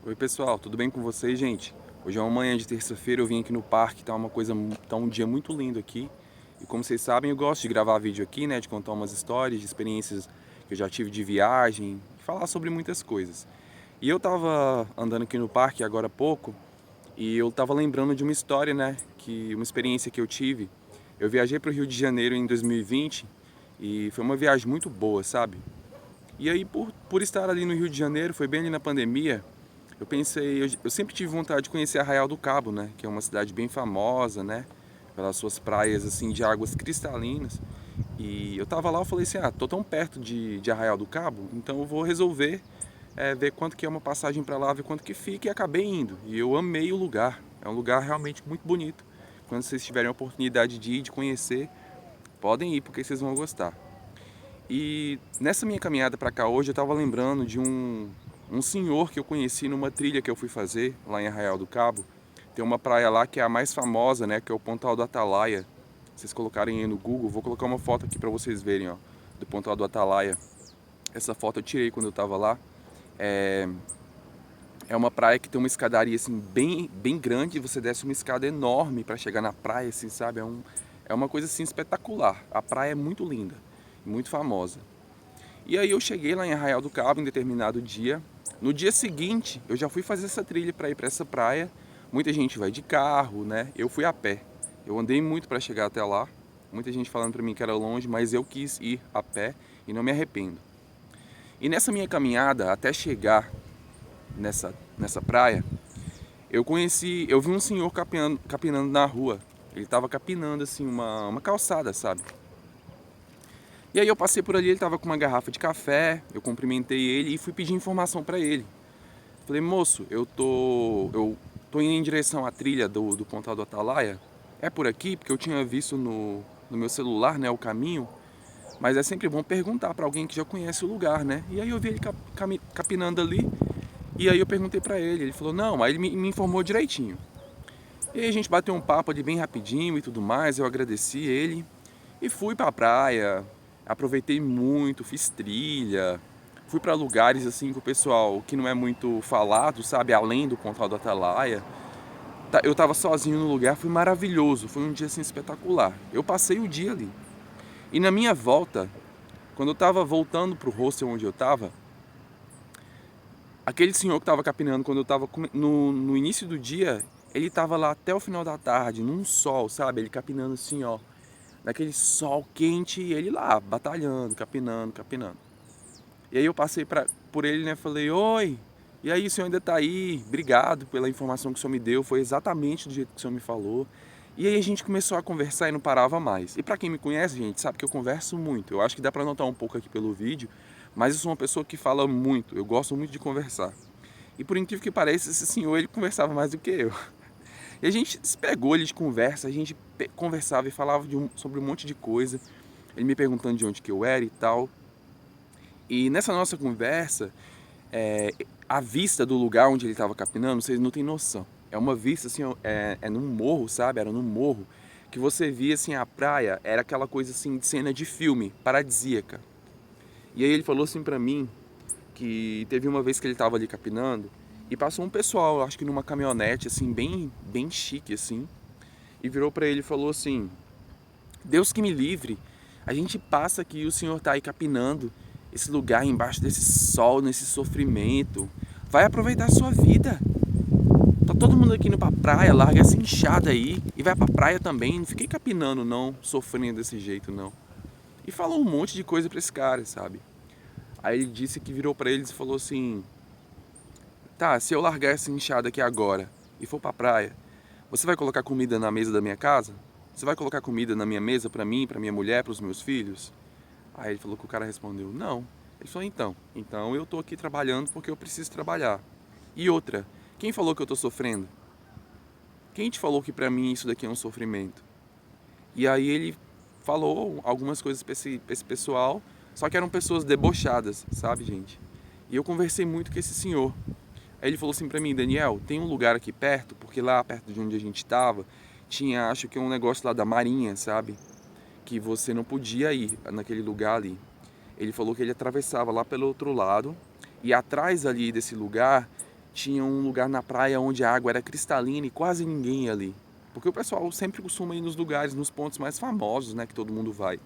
Oi pessoal, tudo bem com vocês, gente? Hoje é uma manhã de terça-feira, eu vim aqui no parque, tá um dia muito lindo aqui. E como vocês sabem, eu gosto de gravar vídeo aqui, né, de contar umas histórias, de experiências que eu já tive de viagem, falar sobre muitas coisas. E eu tava andando aqui no parque agora há pouco, e eu tava lembrando de uma história, né, uma experiência que eu tive. Eu viajei para o Rio de Janeiro em 2020 e foi uma viagem muito boa, sabe? E aí, por estar ali no Rio de Janeiro, foi bem ali na pandemia, eu pensei, eu sempre tive vontade de conhecer Arraial do Cabo, né? Que é uma cidade bem famosa, né? Pelas suas praias, assim, de águas cristalinas. E eu tava lá, eu falei assim, tô tão perto de Arraial do Cabo, então eu vou resolver ver quanto que é uma passagem para lá, ver quanto que fica, e acabei indo. E eu amei o lugar. É um lugar realmente muito bonito. Quando vocês tiverem a oportunidade de ir, de conhecer, podem ir, porque vocês vão gostar. E nessa minha caminhada para cá hoje, eu estava lembrando de um senhor que eu conheci numa trilha que eu fui fazer lá em Arraial do Cabo. Tem uma praia lá que é a mais famosa, né, que é o Pontal do Atalaia. Se vocês colocarem aí no Google, vou colocar uma foto aqui para vocês verem, ó, do Pontal do Atalaia. Essa foto eu tirei quando eu estava lá. É, é uma praia que tem uma escadaria assim bem grande, você desce uma escada enorme para chegar na praia, assim, sabe? É uma coisa assim espetacular. A praia é muito linda, muito famosa. E aí eu cheguei lá em Arraial do Cabo em determinado dia. No dia seguinte, eu já fui fazer essa trilha para ir para essa praia. Muita gente vai de carro, né? Eu fui a pé. Eu andei muito para chegar até lá. Muita gente falando para mim que era longe, mas eu quis ir a pé e não me arrependo. E nessa minha caminhada até chegar nessa praia, eu vi um senhor capinando na rua. Ele estava capinando assim uma calçada, sabe? E aí eu passei por ali, ele tava com uma garrafa de café, eu cumprimentei ele e fui pedir informação para ele. Falei, moço, eu tô indo em direção à trilha do Pontal do Atalaia. É por aqui? Porque eu tinha visto no meu celular, né, o caminho. Mas é sempre bom perguntar para alguém que já conhece o lugar, né? E aí eu vi ele capinando ali. E aí eu perguntei para ele. Ele falou, não, aí ele me informou direitinho. E aí a gente bateu um papo ali bem rapidinho e tudo mais. Eu agradeci ele e fui pra praia. Aproveitei muito, fiz trilha. Fui para lugares assim com o pessoal que não é muito falado, sabe? Além do Pontal do Atalaia. Eu tava sozinho no lugar, foi maravilhoso. Foi um dia assim espetacular. Eu passei o dia ali. E na minha volta, quando eu tava voltando pro hostel onde eu tava, aquele senhor que tava capinando quando eu tava no início do dia, ele tava lá até o final da tarde, num sol, sabe? Ele capinando assim, ó, naquele sol quente, e ele lá, batalhando, capinando. E aí eu passei por ele, né, falei, oi, e aí, o senhor ainda tá aí? Obrigado pela informação que o senhor me deu, foi exatamente do jeito que o senhor me falou. E aí a gente começou a conversar e não parava mais. E pra quem me conhece, gente, sabe que eu converso muito. Eu acho que dá pra notar um pouco aqui pelo vídeo, mas eu sou uma pessoa que fala muito, eu gosto muito de conversar. E por incrível que pareça, esse senhor, ele conversava mais do que eu. E a gente se pegou ali de conversa, a gente conversava e falava sobre um monte de coisa. Ele me perguntando de onde que eu era e tal. E nessa nossa conversa, é, a vista do lugar onde ele estava capinando, vocês não têm noção. É uma vista assim, é num morro, sabe? Era num morro que você via assim a praia, era aquela coisa assim de cena de filme, paradisíaca. E aí ele falou assim pra mim que teve uma vez que ele estava ali capinando e passou um pessoal, acho que numa caminhonete assim bem chique assim, e virou pra ele e falou assim: Deus que me livre, a gente passa aqui e o senhor tá aí capinando esse lugar embaixo desse sol, nesse sofrimento. Vai aproveitar a sua vida. Tá todo mundo aqui indo pra praia, larga essa enxada aí e vai pra praia também. Não fiquei capinando não, sofrendo desse jeito não. E falou um monte de coisa pra esse cara, sabe? Aí ele disse que virou pra eles e falou assim: tá, se eu largar essa enxada aqui agora e for pra praia, você vai colocar comida na mesa da minha casa? Você vai colocar comida na minha mesa pra mim, pra minha mulher, pros meus filhos? Aí ele falou que o cara respondeu, não. Ele falou, então eu tô aqui trabalhando porque eu preciso trabalhar. E outra, quem falou que eu tô sofrendo? Quem te falou que pra mim isso daqui é um sofrimento? E aí ele falou algumas coisas pra esse pessoal, só que eram pessoas debochadas, sabe, gente? E eu conversei muito com esse senhor. Aí ele falou assim pra mim, Daniel, tem um lugar aqui perto, porque lá perto de onde a gente tava, tinha, acho que um negócio lá da marinha, sabe? Que você não podia ir naquele lugar ali. Ele falou que ele atravessava lá pelo outro lado e atrás ali desse lugar tinha um lugar na praia onde a água era cristalina e quase ninguém ia ali. Porque o pessoal sempre costuma ir nos lugares, nos pontos mais famosos, né, que todo mundo vai.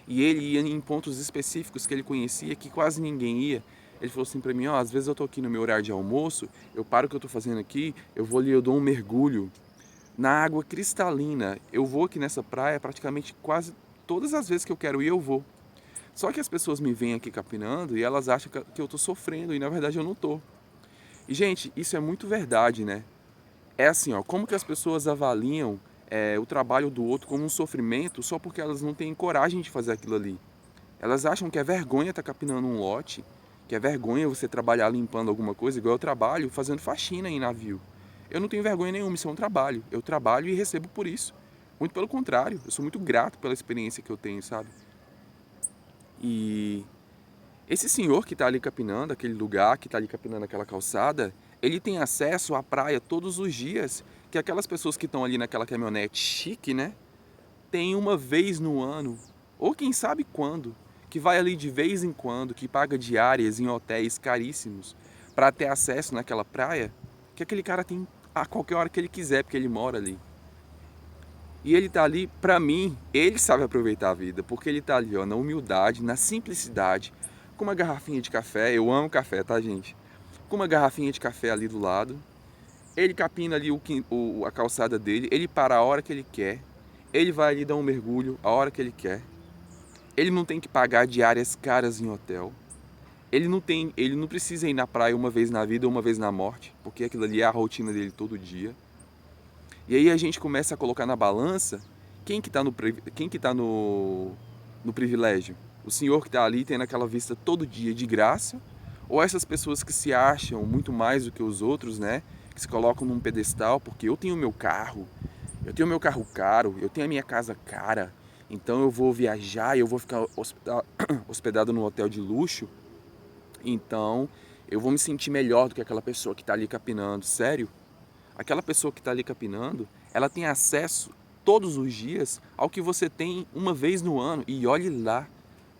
E ele ia em pontos específicos que ele conhecia, que quase ninguém ia. Ele falou assim pra mim, ó, às vezes eu tô aqui no meu horário de almoço, eu paro o que eu tô fazendo aqui, eu vou ali, eu dou um mergulho na água cristalina. Eu vou aqui nessa praia praticamente quase todas as vezes que eu quero ir, eu vou. Só que as pessoas me veem aqui capinando e elas acham que eu tô sofrendo e na verdade eu não tô. E gente, isso é muito verdade, né? É assim, ó, como que as pessoas avaliam o trabalho do outro como um sofrimento só porque elas não têm coragem de fazer aquilo ali. Elas acham que é vergonha estar capinando um lote, que é vergonha você trabalhar limpando alguma coisa, igual eu trabalho fazendo faxina em navio. Eu não tenho vergonha nenhuma, isso é um trabalho. Eu trabalho e recebo por isso. Muito pelo contrário, eu sou muito grato pela experiência que eu tenho, sabe? E esse senhor que está ali capinando aquele lugar, que está ali capinando aquela calçada, ele tem acesso à praia todos os dias, que aquelas pessoas que estão ali naquela caminhonete chique, né? Tem uma vez no ano, ou quem sabe quando, que vai ali de vez em quando, que paga diárias em hotéis caríssimos para ter acesso naquela praia, que aquele cara tem a qualquer hora que ele quiser, porque ele mora ali. E ele tá ali, pra mim, ele sabe aproveitar a vida, porque ele tá ali, ó, na humildade, na simplicidade, com uma garrafinha de café, eu amo café, tá, gente? Com uma garrafinha de café ali do lado, ele capina ali a calçada dele, ele para a hora que ele quer, ele vai ali dar um mergulho a hora que ele quer, ele não tem que pagar diárias caras em hotel, ele não precisa ir na praia uma vez na vida ou uma vez na morte, porque aquilo ali é a rotina dele todo dia. E aí a gente começa a colocar na balança quem que tá no privilégio. O senhor que está ali tendo aquela vista todo dia de graça, ou essas pessoas que se acham muito mais do que os outros, né? Que se colocam num pedestal porque eu tenho meu carro caro, eu tenho a minha casa cara, então eu vou viajar e eu vou ficar hospedado num hotel de luxo, então eu vou me sentir melhor do que aquela pessoa que está ali capinando. Sério? Aquela pessoa que está ali capinando, ela tem acesso todos os dias ao que você tem uma vez no ano. E olhe lá,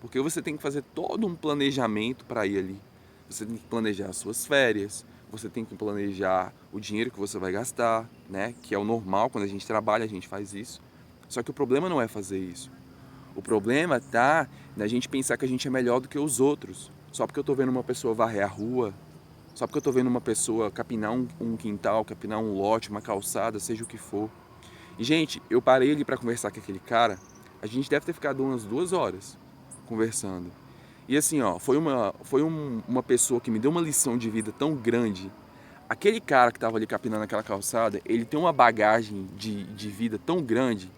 porque você tem que fazer todo um planejamento para ir ali. Você tem que planejar as suas férias, você tem que planejar o dinheiro que você vai gastar, né? Que é o normal, quando a gente trabalha, a gente faz isso. Só que o problema não é fazer isso. O problema está na gente pensar que a gente é melhor do que os outros. Só porque eu estou vendo uma pessoa varrer a rua, só porque eu tô vendo uma pessoa capinar um quintal, capinar um lote, uma calçada, seja o que for. E, gente, eu parei ali para conversar com aquele cara. A gente deve ter ficado umas 2 horas conversando. E assim, ó, uma pessoa que me deu uma lição de vida tão grande. Aquele cara que tava ali capinando aquela calçada, ele tem uma bagagem de vida tão grande,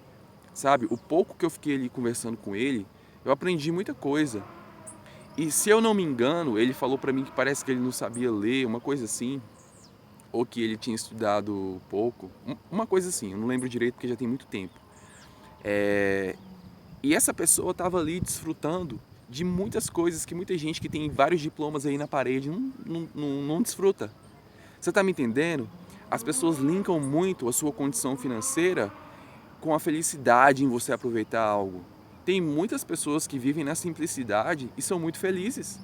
sabe? O pouco que eu fiquei ali conversando com ele, eu aprendi muita coisa. E se eu não me engano, ele falou pra mim que parece que ele não sabia ler, uma coisa assim, ou que ele tinha estudado pouco, uma coisa assim, eu não lembro direito porque já tem muito tempo. E essa pessoa estava ali desfrutando de muitas coisas que muita gente que tem vários diplomas aí na parede não desfruta. Você tá me entendendo? As pessoas linkam muito a sua condição financeira com a felicidade em você aproveitar algo. Tem muitas pessoas que vivem na simplicidade e são muito felizes.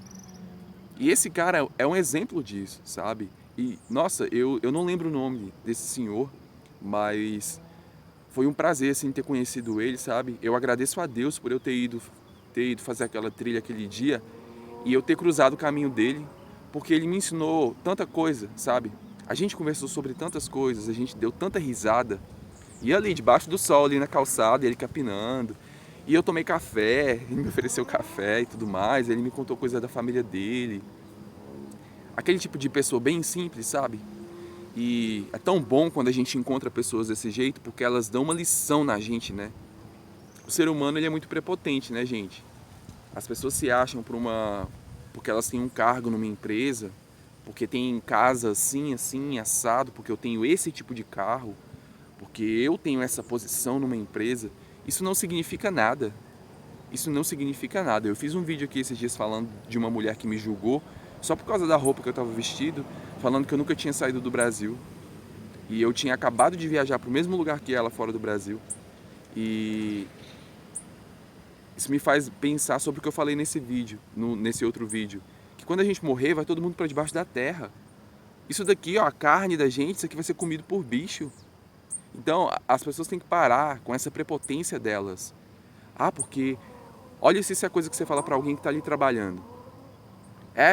E esse cara é um exemplo disso, sabe? E, nossa, eu não lembro o nome desse senhor, mas foi um prazer, assim, ter conhecido ele, sabe? Eu agradeço a Deus por eu ter ido fazer aquela trilha aquele dia e eu ter cruzado o caminho dele, porque ele me ensinou tanta coisa, sabe? A gente conversou sobre tantas coisas, a gente deu tanta risada. E ali, debaixo do sol, ali na calçada, ele capinando. E eu tomei café, ele me ofereceu café e tudo mais, ele me contou coisa da família dele. Aquele tipo de pessoa bem simples, sabe? E é tão bom quando a gente encontra pessoas desse jeito, porque elas dão uma lição na gente, né? O ser humano, ele é muito prepotente, né, gente? As pessoas se acham porque elas têm um cargo numa empresa, porque tem casa assim, assim, assado, porque eu tenho esse tipo de carro, porque eu tenho essa posição numa empresa. Isso não significa nada. Isso não significa nada. Eu fiz um vídeo aqui esses dias falando de uma mulher que me julgou só por causa da roupa que eu estava vestido, falando que eu nunca tinha saído do Brasil. E eu tinha acabado de viajar para o mesmo lugar que ela fora do Brasil. E isso me faz pensar sobre o que eu falei nesse vídeo, nesse outro vídeo. Que quando a gente morrer, vai todo mundo para debaixo da terra. Isso daqui, ó, a carne da gente, isso aqui vai ser comido por bicho. Então, as pessoas têm que parar com essa prepotência delas. Ah, porque olha se isso é coisa que você fala pra alguém que tá ali trabalhando.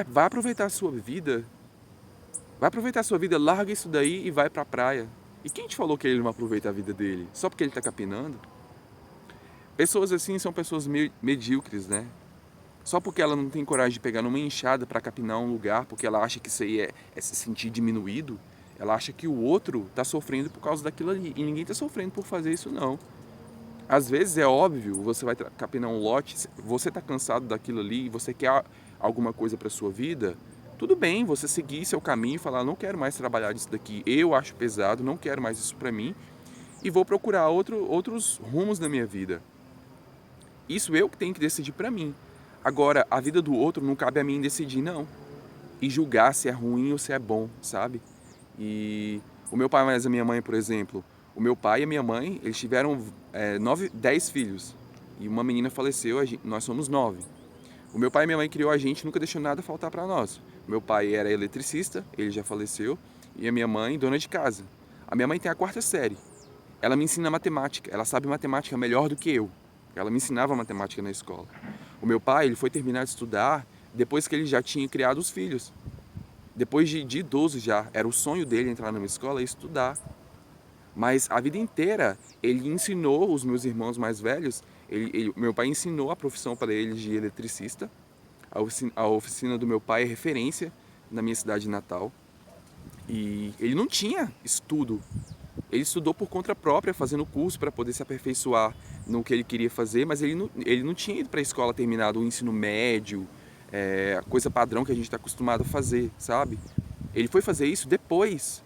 Vai aproveitar a sua vida. Vai aproveitar a sua vida, larga isso daí e vai pra praia. E quem te falou que ele não aproveita a vida dele? Só porque ele tá capinando? Pessoas assim são pessoas medíocres, né? Só porque ela não tem coragem de pegar numa enxada para capinar um lugar, porque ela acha que isso aí é se sentir diminuído, ela acha que o outro está sofrendo por causa daquilo ali. E ninguém está sofrendo por fazer isso, não. Às vezes é óbvio, você vai capinar um lote, você está cansado daquilo ali, você quer alguma coisa para sua vida, tudo bem, você seguir seu caminho e falar, não quero mais trabalhar disso daqui, eu acho pesado, não quero mais isso para mim, e vou procurar outros rumos na minha vida. Isso eu que tenho que decidir para mim. Agora, a vida do outro não cabe a mim decidir, não. E julgar se é ruim ou se é bom, sabe? E o meu pai mais a minha mãe, por exemplo, o meu pai e a minha mãe, eles tiveram 10 filhos. E uma menina faleceu, nós somos 9. O meu pai e minha mãe criou a gente, nunca deixou nada faltar para nós. Meu pai era eletricista, ele já faleceu, e a minha mãe, dona de casa. A minha mãe tem a 4ª série. Ela me ensina matemática, ela sabe matemática melhor do que eu. Ela me ensinava matemática na escola. O meu pai, ele foi terminar de estudar depois que ele já tinha criado os filhos. Depois de idoso já, era o sonho dele entrar numa escola e estudar. Mas a vida inteira ele ensinou os meus irmãos mais velhos, meu pai ensinou a profissão para eles de eletricista. A oficina do meu pai é referência na minha cidade natal. E ele não tinha estudo. Ele estudou por conta própria, fazendo curso para poder se aperfeiçoar no que ele queria fazer, mas ele não tinha ido para a escola terminado o ensino médio, a coisa padrão que a gente está acostumado a fazer, sabe? Ele foi fazer isso depois.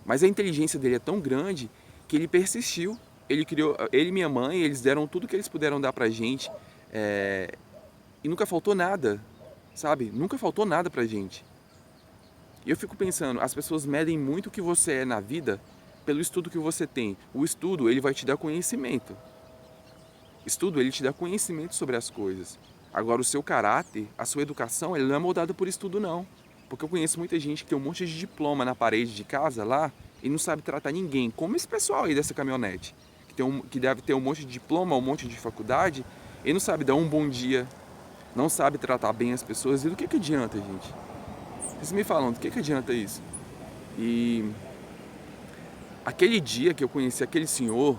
Mas a inteligência dele é tão grande que ele persistiu. Ele criou, ele e minha mãe, eles deram tudo que eles puderam dar pra gente, e nunca faltou nada, sabe? Nunca faltou nada pra gente. E eu fico pensando, as pessoas medem muito o que você é na vida pelo estudo que você tem. O estudo, ele vai te dar conhecimento. Estudo, ele te dá conhecimento sobre as coisas. Agora, o seu caráter, a sua educação, ele não é moldada por estudo, não. Porque eu conheço muita gente que tem um monte de diploma na parede de casa lá e não sabe tratar ninguém. Como esse pessoal aí dessa caminhonete, que deve ter um monte de diploma, um monte de faculdade, e não sabe dar um bom dia, não sabe tratar bem as pessoas. E do que adianta, gente? Vocês me falam, do que adianta isso? E aquele dia que eu conheci aquele senhor,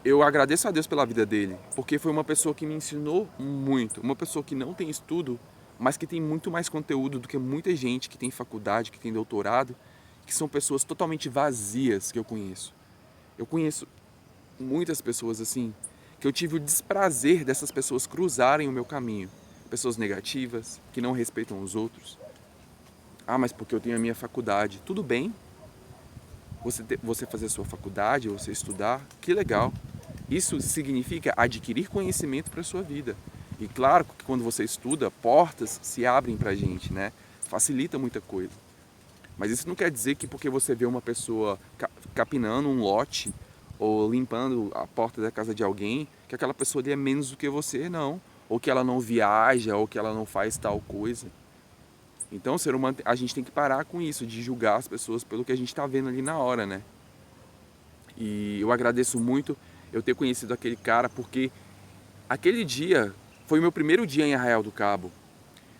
eu agradeço a Deus pela vida dele, porque foi uma pessoa que me ensinou muito, uma pessoa que não tem estudo, mas que tem muito mais conteúdo do que muita gente que tem faculdade, que tem doutorado, que são pessoas totalmente vazias que eu conheço. Eu conheço muitas pessoas assim, que eu tive o desprazer dessas pessoas cruzarem o meu caminho. Pessoas negativas, que não respeitam os outros. Ah, mas porque eu tenho a minha faculdade. Tudo bem, você fazer a sua faculdade, você estudar, que legal. Isso significa adquirir conhecimento para a sua vida. E claro que quando você estuda, portas se abrem para a gente, né? Facilita muita coisa. Mas isso não quer dizer que porque você vê uma pessoa capinando um lote ou limpando a porta da casa de alguém, que aquela pessoa ali é menos do que você, não. Ou que ela não viaja, ou que ela não faz tal coisa. Então, ser humano, a gente tem que parar com isso, de julgar as pessoas pelo que a gente está vendo ali na hora, né? E eu agradeço muito eu ter conhecido aquele cara, porque aquele dia foi o meu primeiro dia em Arraial do Cabo.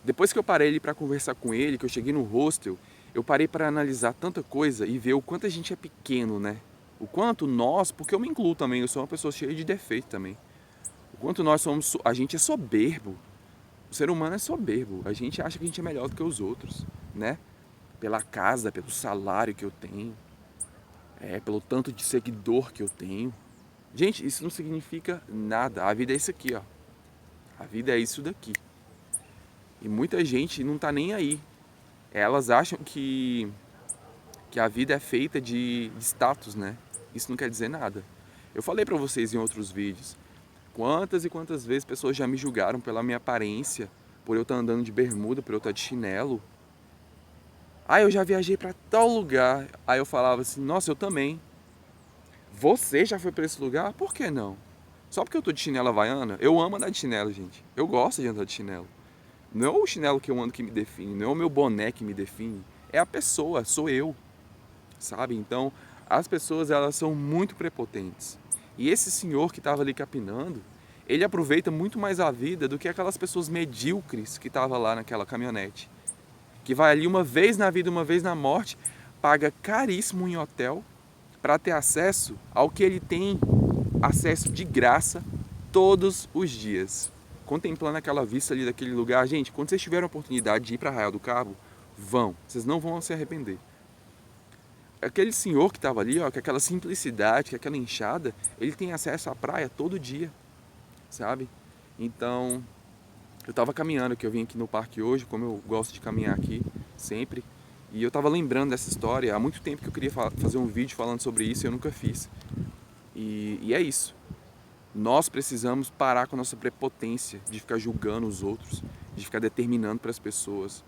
Depois que eu parei ali para conversar com ele, que eu cheguei no hostel, eu parei para analisar tanta coisa e ver o quanto a gente é pequeno, né? O quanto nós, porque eu me incluo também, eu sou uma pessoa cheia de defeito também. O quanto nós somos, a gente é soberbo. O ser humano é soberbo. A gente acha que a gente é melhor do que os outros, né? Pela casa, pelo salário que eu tenho, pelo tanto de seguidor que eu tenho. Gente, isso não significa nada. A vida é isso aqui, ó. A vida é isso daqui. E muita gente não tá nem aí. Elas acham que a vida é feita de status, né? Isso não quer dizer nada. Eu falei pra vocês em outros vídeos, quantas e quantas vezes pessoas já me julgaram pela minha aparência, por eu estar andando de bermuda, por eu estar de chinelo. Ah, eu já viajei pra tal lugar. Aí eu falava assim, nossa, eu também. Você já foi pra esse lugar? Por que não? Só porque eu tô de chinela havaiana? Eu amo andar de chinelo, gente. Eu gosto de andar de chinelo. Não é o chinelo que eu ando que me define, não é o meu boné que me define. é a pessoa, sou eu, sabe? Então, as pessoas, elas são muito prepotentes. E esse senhor que estava ali capinando, ele aproveita muito mais a vida do que aquelas pessoas medíocres que estavam lá naquela caminhonete. Que vai ali uma vez na vida, uma vez na morte, paga caríssimo em hotel para ter acesso ao que ele tem acesso de graça todos os dias. Contemplando aquela vista ali daquele lugar, gente, quando vocês tiverem a oportunidade de ir para Arraial do Cabo, vão, vocês não vão se arrepender. Aquele senhor que estava ali, ó, com aquela simplicidade, com aquela enxada, ele tem acesso à praia todo dia, sabe? Então, eu estava caminhando, que eu vim aqui no parque hoje, como eu gosto de caminhar aqui sempre, e eu estava lembrando dessa história. Há muito tempo que eu queria fazer um vídeo falando sobre isso e eu nunca fiz. E é isso. Nós precisamos parar com a nossa prepotência de ficar julgando os outros, de ficar determinando para as pessoas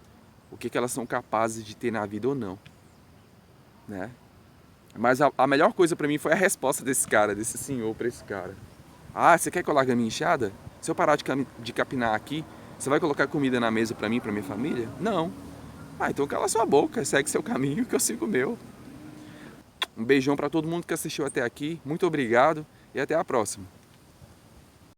o que elas são capazes de ter na vida ou não, né? Mas a melhor coisa para mim foi a resposta desse cara, desse senhor para esse cara. Ah, você quer que eu largue a minha enxada? Se eu parar de capinar aqui, você vai colocar comida na mesa para mim e para minha família? Não. Ah, então cala sua boca, segue seu caminho que eu sigo o meu. Um beijão para todo mundo que assistiu até aqui, muito obrigado e até a próxima.